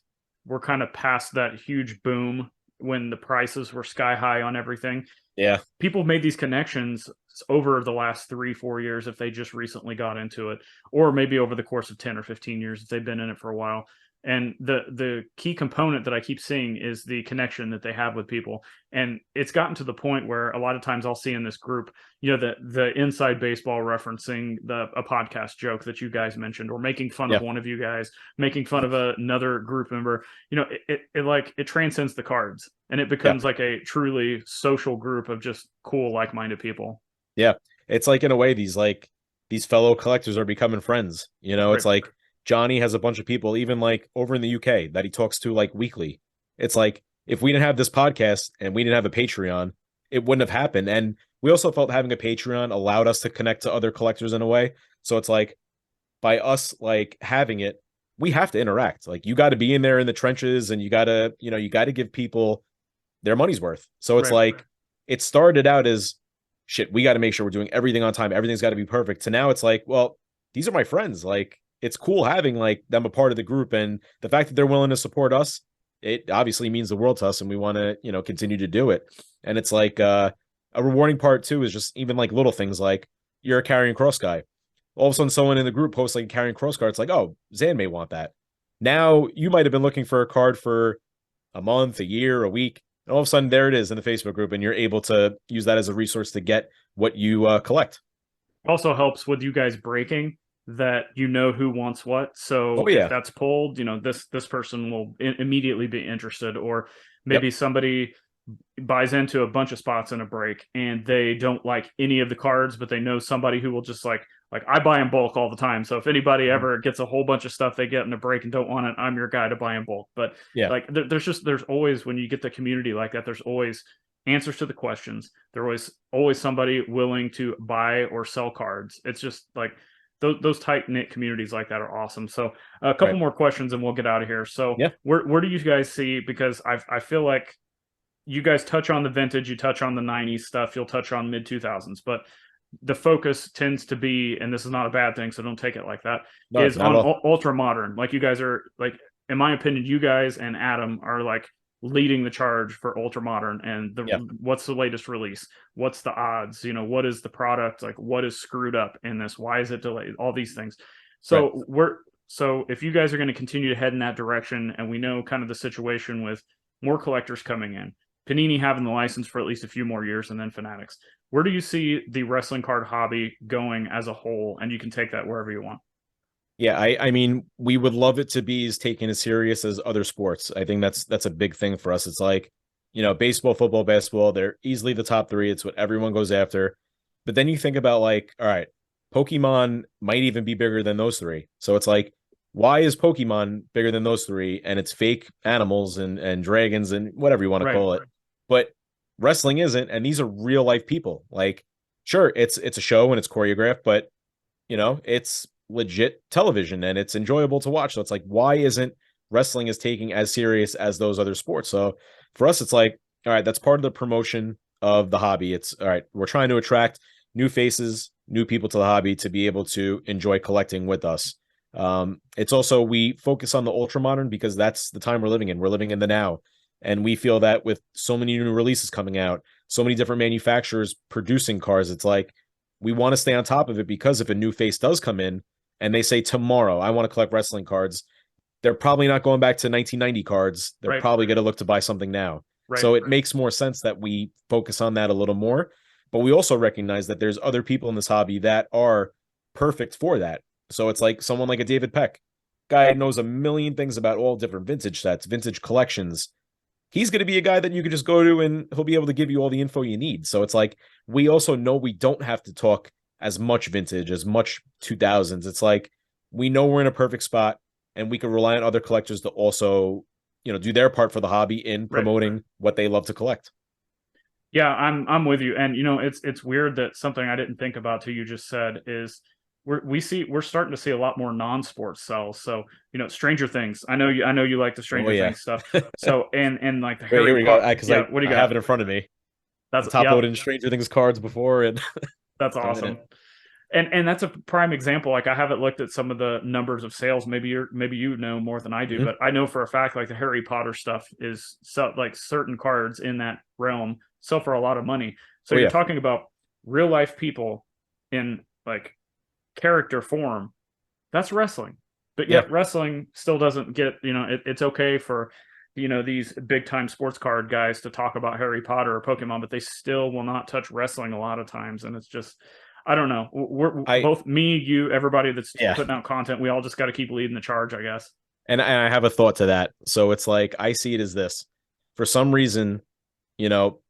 we're kind of past that huge boom when the prices were sky high on everything. Yeah. People made these connections over the last 3-4 years if they just recently got into it, or maybe over the course of 10 or 15 years if they've been in it for a while. And the key component that I keep seeing is the connection that they have with people. And it's gotten to the point where a lot of times I'll see in this group, the inside baseball referencing a podcast joke that you guys mentioned, or making fun of one of you guys, making fun of another group member. It transcends the cards, and it becomes like a truly social group of just cool, like-minded people. Yeah. It's like, in a way, these fellow collectors are becoming friends. It's like Johnny has a bunch of people, even like over in the UK, that he talks to like weekly. It's like, if we didn't have this podcast and we didn't have a Patreon, it wouldn't have happened. And we also felt having a Patreon allowed us to connect to other collectors in a way. So it's like, by us like having it, we have to interact. Like, you got to be in there in the trenches, and you got to give people their money's worth. So it's like, it started out as shit, we got to make sure we're doing everything on time. Everything's got to be perfect. So now it's like, well, these are my friends. Like, it's cool having like them a part of the group, and the fact that they're willing to support us, it obviously means the world to us, and we want to, continue to do it. And it's like, a rewarding part too is just even like little things like, you're a carrying cross guy. All of a sudden someone in the group posts like a carrying cross card. It's like, oh, Zhan may want that. Now you might have been looking for a card for a month, a year, a week, and all of a sudden there it is in the Facebook group, and you're able to use that as a resource to get what you collect. Also helps with you guys breaking that, who wants what. So if that's pulled, this person will immediately be interested. Or maybe somebody buys into a bunch of spots in a break and they don't like any of the cards, but they know somebody who will just like I buy in bulk all the time. So if anybody ever gets a whole bunch of stuff they get in a break and don't want it, I'm your guy to buy in bulk. But like there's always, when you get the community like that, there's always answers to the questions. There's always somebody willing to buy or sell cards. It's just like those tight-knit communities like that are awesome. So a couple more questions and we'll get out of here. So where do you guys see, because I feel like you guys touch on the vintage, you touch on the 90s stuff, you'll touch on mid-2000s, but the focus tends to be, and this is not a bad thing, so don't take it like that, is on ultra modern. Like, you guys are, like, in my opinion, you guys and Adam are like leading the charge for ultra modern. And what's the latest release? What's the odds? What is the product? Like, what is screwed up in this? Why is it delayed? All these things. So so if you guys are going to continue to head in that direction, and we know kind of the situation with more collectors coming in, Panini having the license for at least a few more years, and then Fanatics, where do you see the wrestling card hobby going as a whole? And you can take that wherever you want. Yeah, I mean, we would love it to be as taken as serious as other sports. I think that's a big thing for us. It's like, baseball, football, basketball, they're easily the top three. It's what everyone goes after. But then you think about, like, all right, Pokemon might even be bigger than those three. So it's like, why is Pokemon bigger than those three? And it's fake animals and dragons and whatever you want to call it. But wrestling isn't, and these are real life people. Like, sure, it's a show and it's choreographed, but it's legit television and it's enjoyable to watch. So it's like, why isn't wrestling is taking as serious as those other sports? So for us, it's like, all right, that's part of the promotion of the hobby. It's all right, we're trying to attract new faces, new people to the hobby to be able to enjoy collecting with us. It's also, we focus on the ultra modern because that's the time we're living in. We're living in the now. And we feel that with so many new releases coming out, so many different manufacturers producing cars, it's like, we want to stay on top of it, because if a new face does come in and they say tomorrow, I want to collect wrestling cards, they're probably not going back to 1990 cards. They're probably going to look to buy something now. So it makes more sense that we focus on that a little more. But we also recognize that there's other people in this hobby that are perfect for that. So it's like someone like a David Peck. Guy knows a million things about all different vintage sets, vintage collections. He's going to be a guy that you can just go to and he'll be able to give you all the info you need. So it's like, we also know we don't have to talk as much vintage, as much 2000s. It's like, we know we're in a perfect spot and we can rely on other collectors to also, do their part for the hobby in promoting what they love to collect. Yeah, I'm with you. And it's weird that something I didn't think about till you just said is we're starting to see a lot more non-sports sells. So, Stranger Things. I know you like the Stranger Things stuff. So and like the Wait, here Harry we go. Potter. Because Yeah, what do you I have got? it in front of me. That's Top loaded Stranger Things cards before, and that's awesome. And that's a prime example. Like, I haven't looked at some of the numbers of sales. Maybe you know more than I do, but I know for a fact like the Harry Potter stuff is like certain cards in that realm sell for a lot of money. So you're talking about real life people in like character form. That's wrestling. But yet wrestling still doesn't get, it's okay for these big time sports card guys to talk about Harry Potter or Pokemon, but they still will not touch wrestling a lot of times. And it's just, I don't know. We're both me, you, everybody that's putting out content. We all just got to keep leading the charge, I guess. And I have a thought to that. So it's like, I see it as this. For some reason,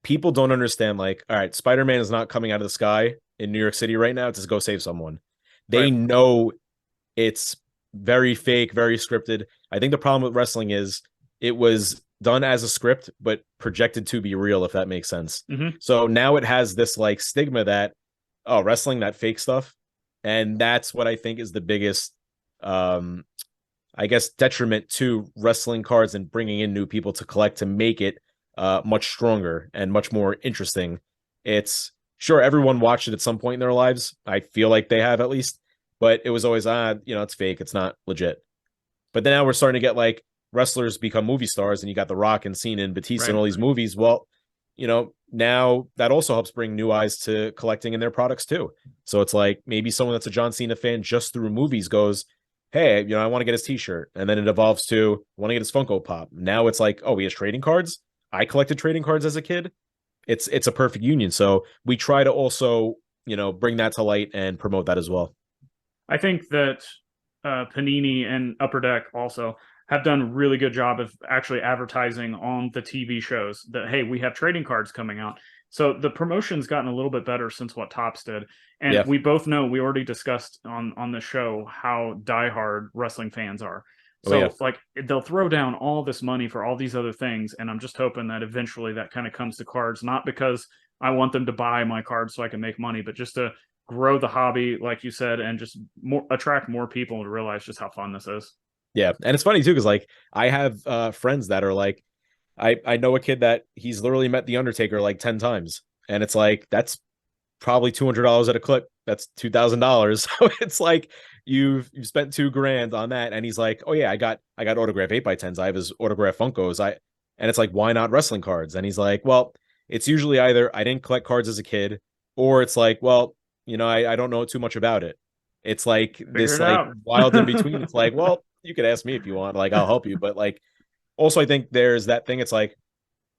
people don't understand, like, all right, Spider-Man is not coming out of the sky in New York City right now to go save someone. They know it's very fake, very scripted. I think the problem with wrestling is it was done as a script, but projected to be real, if that makes sense. So now it has this like stigma that, oh, wrestling, that fake stuff. And that's what I think is the biggest, I guess, detriment to wrestling cards and bringing in new people to collect to make it much stronger and much more interesting. It's sure everyone watched it at some point in their lives. I feel like they have, at least, but it was always, it's fake. It's not legit. But then now we're starting to get like wrestlers become movie stars, and you got The Rock and Cena and Batista and all these movies. Well, now that also helps bring new eyes to collecting in their products too. So it's like maybe someone that's a John Cena fan just through movies goes, hey, I want to get his t-shirt. And then it evolves to, I want to get his Funko Pop. Now it's like, oh, he has trading cards. I collected trading cards as a kid. It's a perfect union. So we try to also, bring that to light and promote that as well. I think that Panini and Upper Deck also have done a really good job of actually advertising on the TV shows that, hey, we have trading cards coming out. So the promotion's gotten a little bit better since what Topps did. And we both know, we already discussed on the show how diehard wrestling fans are. So like they'll throw down all this money for all these other things. And I'm just hoping that eventually that kind of comes to cards, not because I want them to buy my cards so I can make money, but just to grow the hobby, like you said, and just attract more people to realize just how fun this is. Yeah. And it's funny too, because like I have friends that are like, I know a kid that he's literally met The Undertaker like 10 times. And it's like, that's probably $200 at a clip. That's $2,000. So it's like you've spent $2,000 on that. And he's like, oh yeah, I got autograph 8x10s. I have his autograph Funkos. And it's like, why not wrestling cards? And he's like, well, it's usually either I didn't collect cards as a kid, or it's like, well, I don't know too much about it. It's like this like wild in between. It's like, well, you could ask me if you want, like, I'll help you. But like, also, I think there's that thing. It's like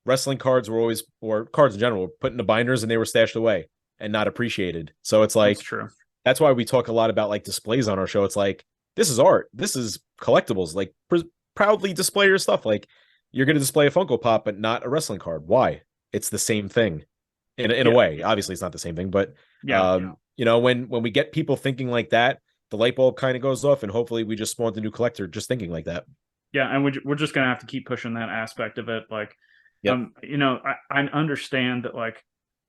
wrestling cards were always, or cards in general, were put into binders and they were stashed away and not appreciated. So it's like, that's true. That's why we talk a lot about like displays on our show. It's like, this is art. This is collectibles. Like, proudly display your stuff. Like, you're going to display a Funko Pop, but not a wrestling card. Why? It's the same thing in a way. Obviously, it's not the same thing, but when we get people thinking like that, the light bulb kind of goes off, and hopefully we just spawned a new collector just thinking like that. Yeah, and we're just gonna have to keep pushing that aspect of it. Like, I understand that like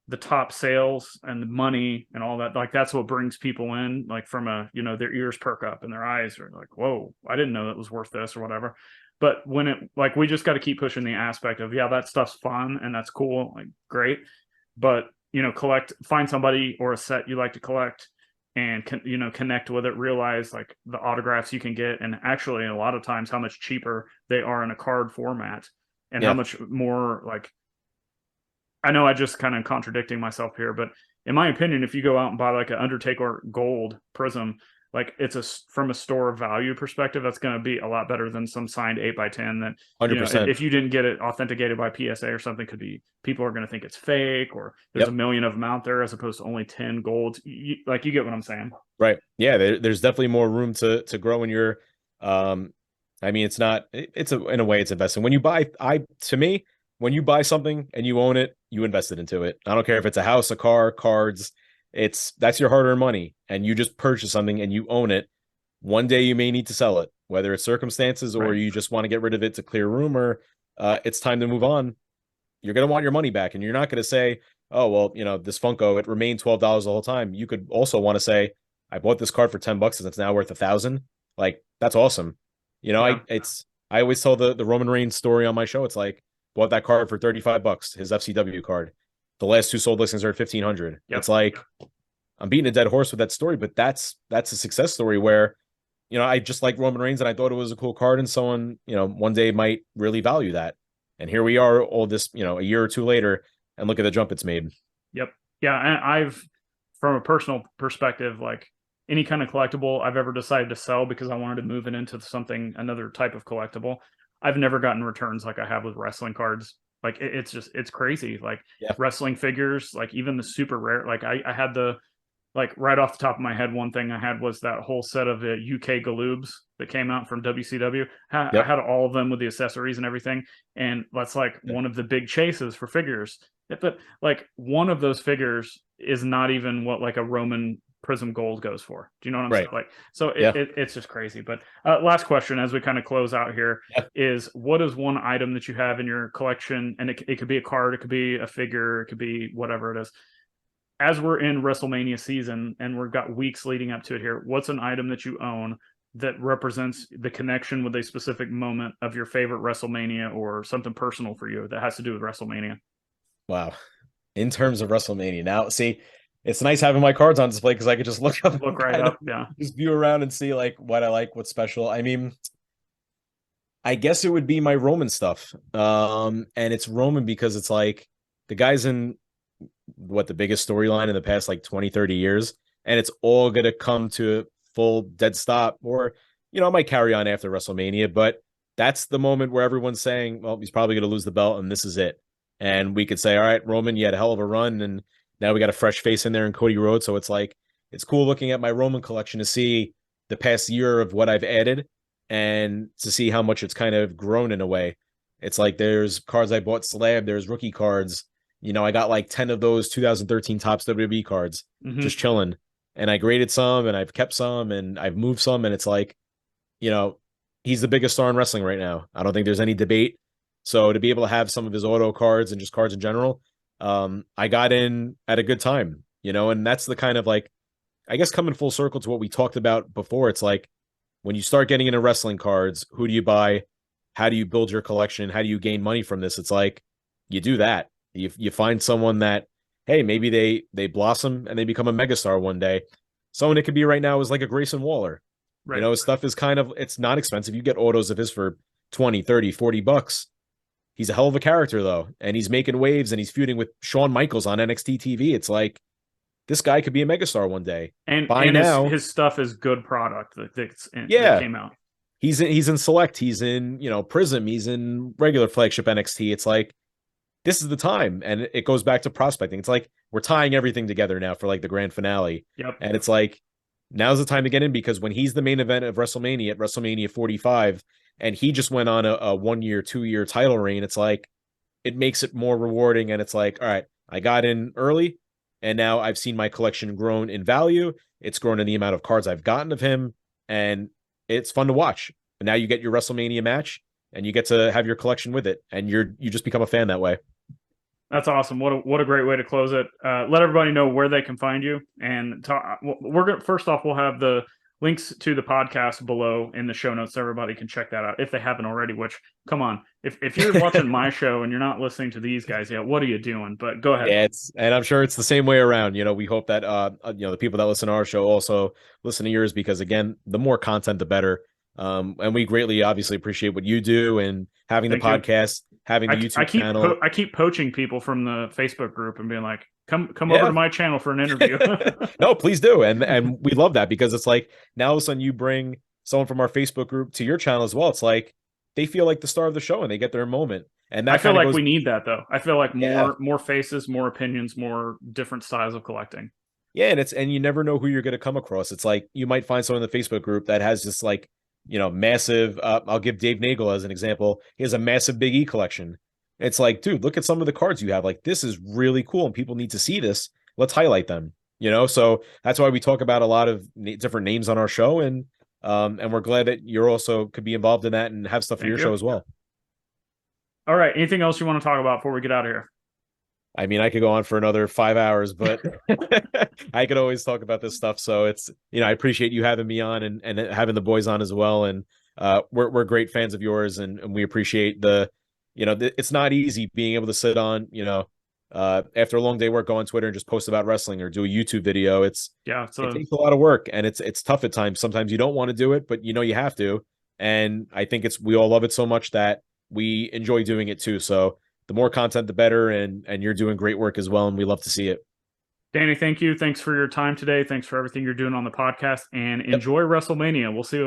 the top sales and the money and all that, like that's what brings people in. Like from their ears perk up and their eyes are like, whoa, I didn't know that was worth this or whatever. But when it like we just got to keep pushing the aspect of that stuff's fun and that's cool, like great, but find somebody or a set you like to collect and connect with it, realize like the autographs you can get, and actually a lot of times how much cheaper they are in a card format, and how much more, like, I know I just kind of contradicting myself here, but in my opinion, if you go out and buy like an Undertaker gold prism, like it's from a store value perspective, that's going to be a lot better than some signed 8x10 that 100%. If you didn't get it authenticated by PSA or something, people are going to think it's fake, or there's a million of them out there as opposed to only 10 gold. You get what I'm saying? Right. Yeah. There's definitely more room to grow in your I mean, it's not, in a way it's investing. When you buy, to me, when you buy something and you own it, you invested into it. I don't care if it's a house, a car, cards, that's your hard-earned money, and you just purchase something and you own it. One day you may need to sell it, whether it's circumstances or Right. you just want to get rid of it to clear room, or it's time to move on. You're going to want your money back, and you're not going to say, oh, well, this Funko, it remained $12 the whole time. You could also want to say, I bought this card for $10 and it's now worth $1,000. Like, that's awesome. Yeah. I always tell the Roman Reigns story on my show. It's like, bought that card for $35, his FCW card. The last two sold listings are at $1,500. Yep. It's like, I'm beating a dead horse with that story, but that's a success story where, I just like Roman Reigns and I thought it was a cool card, and someone, one day might really value that. And here we are all this, a year or two later, and look at the jump it's made. Yep. Yeah. And from a personal perspective, like any kind of collectible I've ever decided to sell because I wanted to move it into another type of collectible, I've never gotten returns like I have with wrestling cards. Like it's crazy. Like wrestling figures, like even the super rare, like I had right off the top of my head, one thing I had was that whole set of the UK Galoobs that came out from WCW. I had all of them with the accessories and everything. And that's like one of the big chases for figures. But like one of those figures is not even what like a Roman Prism Gold goes for. Do you know what I'm saying? Like, so it's just crazy. But last question as we kind of close out here is, what is one item that you have in your collection? And it could be a card, it could be a figure, it could be whatever it is. As we're in WrestleMania season and we've got weeks leading up to it here, what's an item that you own that represents the connection with a specific moment of your favorite WrestleMania, or something personal for you that has to do with WrestleMania? Wow. In terms of WrestleMania, now, see, it's nice having my cards on display because I could just look right up, just view around and see like what I like, what's special. I mean, I guess it would be my Roman stuff. And it's Roman because it's like the guy's in the biggest storyline in the past like 20, 30 years, and it's all going to come to a full dead stop, or, I might carry on after WrestleMania, but that's the moment where everyone's saying, well, he's probably going to lose the belt and this is it. And we could say, all right, Roman, you had a hell of a run, and now we got a fresh face in there in Cody Rhodes. So it's like, it's cool looking at my Roman collection to see the past year of what I've added and to see how much it's kind of grown in a way. It's like there's cards I bought slab, there's rookie cards. I got like 10 of those 2013 Topps WWE cards just chilling. And I graded some, and I've kept some, and I've moved some. And it's like, he's the biggest star in wrestling right now. I don't think there's any debate. So to be able to have some of his auto cards and just cards in general, I got in at a good time, and that's the kind of like, I guess, coming full circle to what we talked about before. It's like, when you start getting into wrestling cards, who do you buy? How do you build your collection? How do you gain money from this? It's like, you do that. You find someone that, hey, maybe they blossom and they become a megastar one day. Someone it could be right now is like a Grayson Waller. Right. His stuff is it's not expensive. You get autos of his for 20, 30, $40. He's a hell of a character though. And he's making waves, and he's feuding with Shawn Michaels on NXT TV. It's like, this guy could be a megastar one day. And his stuff is good product that came out. He's in Select. He's in, Prism. He's in regular flagship NXT. It's like, this is the time. And it goes back to prospecting. It's like, we're tying everything together now for like the grand finale. Yep. And it's like, now's the time to get in, because when he's the main event of WrestleMania at WrestleMania 45, and he just went on a 1 year, 2 year title reign, it's like, it makes it more rewarding. And it's like, all right, I got in early, and now I've seen my collection grown in value. It's grown in the amount of cards I've gotten of him, and it's fun to watch. And now you get your WrestleMania match, and you get to have your collection with it, and you just become a fan that way. That's awesome. What a great way to close it. Let everybody know where they can find you. And first off, we'll have the links to the podcast below in the show notes so everybody can check that out if they haven't already, which, come on, if you're watching my show and you're not listening to these guys yet, what are you doing? But go ahead. Yeah, and I'm sure it's the same way around. We hope that the people that listen to our show also listen to yours, because again, the more content, the better. And we greatly obviously appreciate what you do, and having the podcast, having the YouTube channel. I keep poaching people from the Facebook group and being like, come over to my channel for an interview. No, please do. And we love that, because it's like, now all of a sudden you bring someone from our Facebook group to your channel as well. It's like, they feel like the star of the show and they get their moment. And that I feel like we need that though. I feel like more faces, more opinions, more different styles of collecting. Yeah. And you never know who you're going to come across. It's like, you might find someone in the Facebook group that has this like massive. I'll give Dave Nagel as an example. He has a massive Big E collection. It's like, dude, look at some of the cards you have. Like, this is really cool, and people need to see this. Let's highlight them. So that's why we talk about a lot of different names on our show, and we're glad that you're also could be involved in that and have stuff for your show as well. All right. Anything else you want to talk about before we get out of here? I mean, I could go on for another 5 hours, but I could always talk about this stuff. So it's, I appreciate you having me on and having the boys on as well. And we're great fans of yours, and we appreciate it's not easy being able to sit on, after a long day work, go on Twitter and just post about wrestling or do a YouTube video. It takes a lot of work, and it's tough at times. Sometimes you don't want to do it, but you have to. And I think we all love it so much that we enjoy doing it too. So the more content, the better. And you're doing great work as well, and we love to see it. Danny, thank you. Thanks for your time today. Thanks for everything you're doing on the podcast, and enjoy WrestleMania. We'll see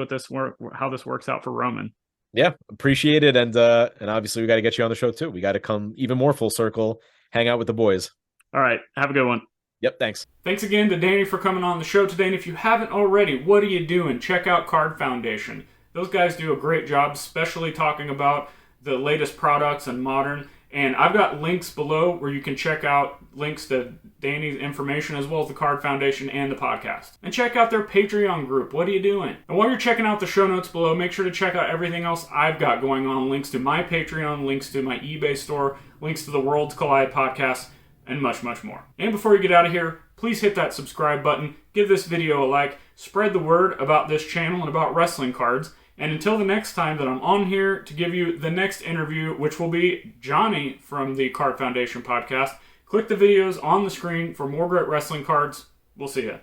how this works out for Roman. Yeah, appreciate it. And obviously we got to get you on the show too. We got to come even more full circle, hang out with the boys. All right. Have a good one. Yep. Thanks. Thanks again to Danny for coming on the show today. And if you haven't already, what are you doing? Check out Card Foundation. Those guys do a great job, especially talking about the latest products and modern. And I've got links below where you can check out links to Danny's information as well as the Card Foundation and the podcast. And check out their Patreon group. What are you doing? And while you're checking out the show notes below, make sure to check out everything else I've got going on. Links to my Patreon, links to my eBay store, links to the Worlds Collide podcast, and much, much more. And before you get out of here, please hit that subscribe button, give this video a like, spread the word about this channel and about wrestling cards. And until the next time that I'm on here to give you the next interview, which will be Johnny from the Card Foundation podcast, click the videos on the screen for more great wrestling cards. We'll see ya.